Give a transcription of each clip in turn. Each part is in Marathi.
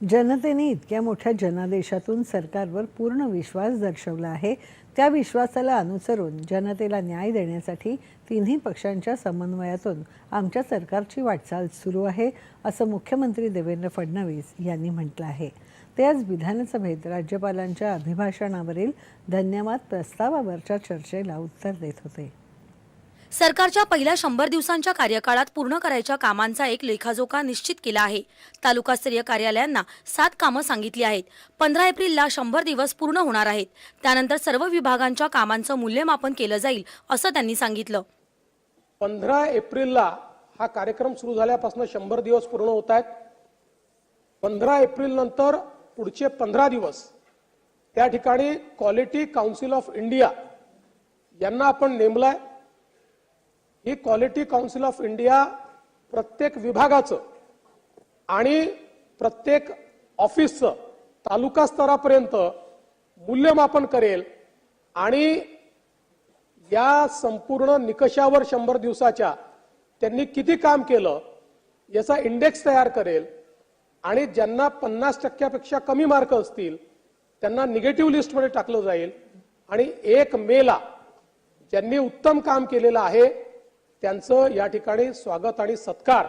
जनतेने इतक्या मोठ्या जनादेशातून सरकारवर पूर्ण विश्वास दर्शवला आहे. त्या विश्वासाला अनुसरून जनतेला न्याय देण्यासाठी तिन्ही पक्षांच्या समन्वयातून आमच्या सरकारची वाटचाल सुरू आहे, असं मुख्यमंत्री देवेंद्र फडणवीस यांनी म्हटलं आहे. ते आज विधानसभेत राज्यपालांच्या अभिभाषणावरील धन्यवाद प्रस्तावावरच्या चर्चेला उत्तर देत होते. सरकारच्या पहिल्या 100 दिवसांच्या कार्यकाळात पूर्ण करायच्या कामांचा एक लेखाजोखा निश्चित केला आहे. तालुकास्तरीय कार्यालयांना 7 कामं सांगितली आहेत. 15 एप्रिलला 100 दिवस पूर्ण होणार आहेत. त्यानंतर सर्व विभागांच्या कामांचं मूल्यमापन केलं जाईल, असं त्यांनी सांगितलं. 15 एप्रिलला हा कार्यक्रम सुरू झाल्यापासून 100 दिवस पूर्ण होत आहेत. 15 एप्रिल नंतर पुढचे 15 दिवस त्या ठिकाणी क्वालिटी काउन्सिल ऑफ इंडिया यांना आपण नेमलंय. ही क्वालिटी काउन्सिल ऑफ इंडिया प्रत्येक विभागाचं आणि प्रत्येक ऑफिसचं तालुका स्तरापर्यंत मूल्यमापन करेल आणि या संपूर्ण निकषावर 100 दिवसाच्या त्यांनी किती काम केलं याचा इंडेक्स तयार करेल आणि ज्यांना 50% कमी मार्क असतील त्यांना निगेटिव्ह लिस्टमध्ये टाकलं जाईल आणि 1 मेला ज्यांनी उत्तम काम केलेलं आहे त्यांचं या ठिकाणी स्वागत आणि सत्कार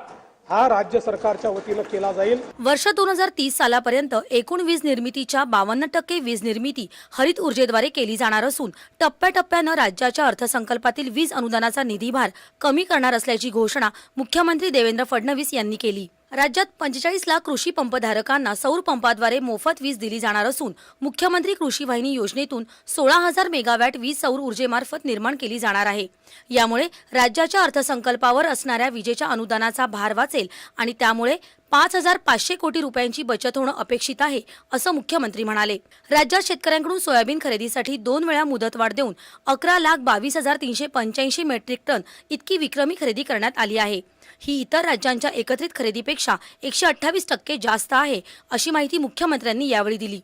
हा राज्य सरकारच्या वतीने केला जाईल. वर्ष 2030 सालापर्यंत एकूण वीज निर्मितीच्या 52% वीज निर्मिती हरित ऊर्जेद्वारे केली जाणार असून टप्प्याटप्प्यानं राज्याच्या अर्थसंकल्पातील वीज अनुदानाचा निधीभार कमी करणार असल्याची घोषणा मुख्यमंत्री देवेंद्र फडणवीस यांनी केली. राज्यात 45 लाख कृषी पंपधारकांना सौर पंपाद्वारे मोफत वीज दिली जाणार असून मुख्यमंत्री कृषी वाहिनी योजनेतून 16,000 मेगावॅट वीज सौर ऊर्जेमार्फत निर्माण केली जाणार आहे. यामुळे राज्याच्या अर्थसंकल्पावर असणाऱ्या विजेच्या अनुदानाचा भार वाचेल आणि त्यामुळे 5,500 कोटी रुपयांची बचत होणं अपेक्षित आहे, असं मुख्यमंत्री म्हणाले. राज्यात शेतकऱ्यांकडून सोयाबीन खरेदीसाठी 2 वेळा मुदतवाढ देऊन 11,22,385 मेट्रिक टन इतकी विक्रमी खरेदी करण्यात आली आहे. ही इतर राज्यांच्या एकत्रित खरेदीपेक्षा 128% जास्त आहे, अशी माहिती मुख्यमंत्र्यांनी यावेळी दिली.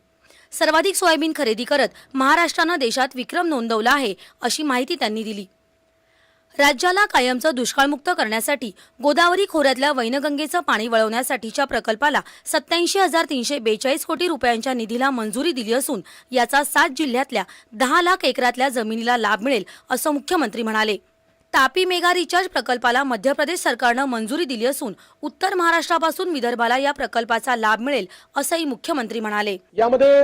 सर्वाधिक सोयाबीन खरेदी करत महाराष्ट्रानं देशात विक्रम नोंदवला आहे, अशी माहिती त्यांनी दिली. राज्याला कायमचं दुष्काळमुक्त करण्यासाठी गोदावरी खोऱ्यातल्या वैनगंगेचं पाणी वळवण्यासाठीच्या प्रकल्पाला 87,342 कोटी रुपयांच्या निधीला मंजुरी दिली असून याचा 7 जिल्ह्यातल्या 10 लाख एकरातल्या जमिनीला लाभ मिळेल, असं मुख्यमंत्री म्हणाले. तापी मेगा रिचार्ज प्रकल्पाला मध्य प्रदेश सरकारनं मंजुरी दिली असून उत्तर महाराष्ट्रापासून विदर्भाला या प्रकल्पाचा लाभ मिळेल, असंही मुख्यमंत्री म्हणाले. यामध्ये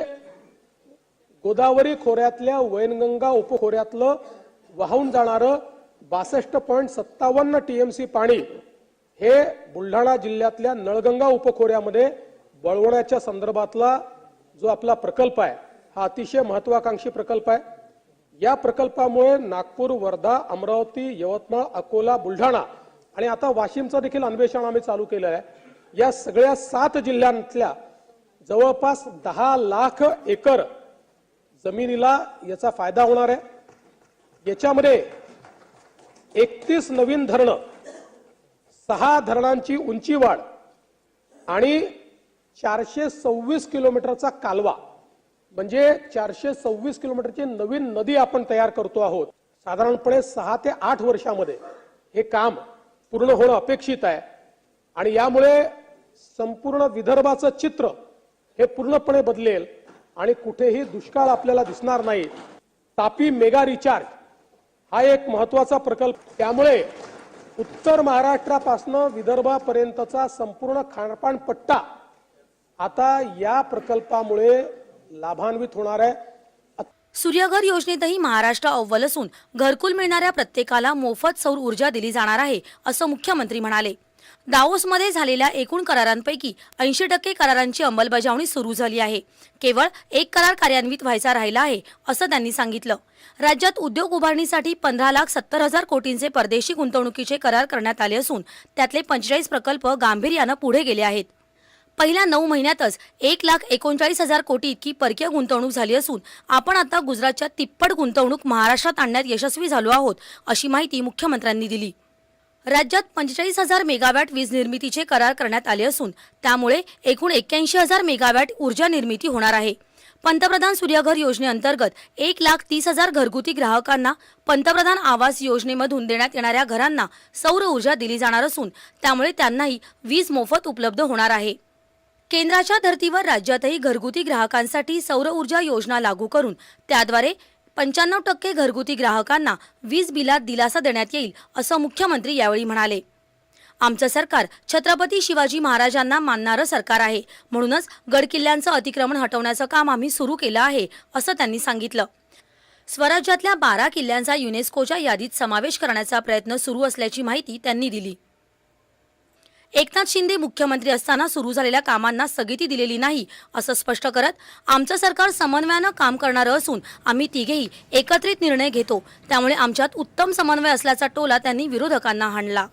गोदावरी खोऱ्यातल्या वैनगंगा उपखोऱ्यातलं वाहून जाणारं 62.57 टीएमसी पाणी हे बुलढाणा जिल्ह्यातल्या नळगंगा उपखोऱ्यामध्ये वळवण्याच्या संदर्भातला जो आपला प्रकल्प आहे हा अतिशय महत्वाकांक्षी प्रकल्प आहे. या प्रकल्पामुळे नागपूर, वर्धा, अमरावती, यवतमाळ, अकोला, बुलढाणा आणि आता वाशिमचं देखील अन्वेषण आम्ही चालू केलं आहे. या सगळ्या 7 जिल्ह्यांतल्या जवळपास 10 लाख एकर जमिनीला याचा फायदा होणार आहे. याच्यामध्ये 31 नवीन धरणं, 6 धरणांची उंची वाढ आणि 426 किलोमीटरचा कालवा म्हणजे 426 किलोमीटरची नवीन नदी आपण तयार करतो आहोत. साधारणपणे 6 ते 8 वर्षामध्ये हे काम पूर्ण होणं अपेक्षित आहे आणि यामुळे संपूर्ण विदर्भाचं चित्र हे पूर्णपणे बदलेल आणि कुठेही दुष्काळ आपल्याला दिसणार नाही. तापी मेगा रिचार्ज हा एक महत्वाचा प्रकल्प. त्यामुळे उत्तर महाराष्ट्रापासून विदर्भापर्यंतचा संपूर्ण खानपान पट्टा आता या प्रकल्पामुळे लाभान्वित होणार आहे. सूर्यघर योजनेतही महाराष्ट्र अव्वल असून घरकुल मिळणाऱ्या प्रत्येकाला मोफत सौर ऊर्जा दिली जाणार आहे, असं मुख्यमंत्री म्हणाले. दावोसमध्ये झालेल्या एकूण करारांपैकी 80% करारांची अंमलबजावणी सुरू झाली आहे. केवळ 1 करार कार्यान्वित व्हायचा राहिला आहे, असं त्यांनी सांगितलं. राज्यात उद्योग उभारणीसाठी 15,70,000 कोटींचे परदेशी गुंतवणुकीचे करार करण्यात आले असून त्यातले 45 प्रकल्प गांभीर्यानं पुढे गेले आहेत. पहिल्या 9 महिन्यातच 1,39,000 कोटी इतकी परकीय गुंतवणूक झाली असून आपण आता गुजरातच्या तिप्पट गुंतवणूक महाराष्ट्रात आणण्यात यशस्वी झालो आहोत, अशी माहिती मुख्यमंत्र्यांनी दिली. राज्यात 45,000 मेगावॅट वीज निर्मितीचे करार करण्यात आले असून त्यामुळे एकूण 81,000 मेगावॅट ऊर्जा निर्मिती होणार आहे. पंतप्रधान सूर्यघर योजनेअंतर्गत 1,30,000 घरगुती ग्राहकांना पंतप्रधान आवास योजनेमधून देण्यात येणाऱ्या घरांना सौर ऊर्जा दिली जाणार असून त्यामुळे त्यांनाही वीज मोफत उपलब्ध होणार आहे. केंद्राच्या धर्तीवर राज्यातही घरगुती ग्राहकांसाठी सौर ऊर्जा योजना लागू करून त्याद्वारे 95% घरगुती ग्राहकांना वीज बिलात दिलासा देण्यात येईल असं मुख्यमंत्री यावेळी म्हणाले. आमचं सरकार छत्रपती शिवाजी महाराजांना मानणारं सरकार आहे, म्हणूनच गडकिल्ल्यांचं अतिक्रमण हटवण्याचं काम आम्ही सुरू केलं आहे असं त्यांनी सांगितलं. स्वराज्यातल्या 12 किल्ल्यांचा युनेस्कोच्या यादीत समावेश करण्याचा प्रयत्न सुरू असल्याची माहिती त्यांनी दिली. एकनाथ शिंदे मुख्यमंत्री असताना सुरू झालेल्या कामांना स्थगिती दिलेली नाही असं स्पष्ट करत आमचं सरकार समन्वयानं काम करणारं असून आम्ही तिघेही एकत्रित निर्णय घेतो, त्यामुळे आमच्यात उत्तम समन्वय असल्याचा टोला त्यांनी विरोधकांना हाणला.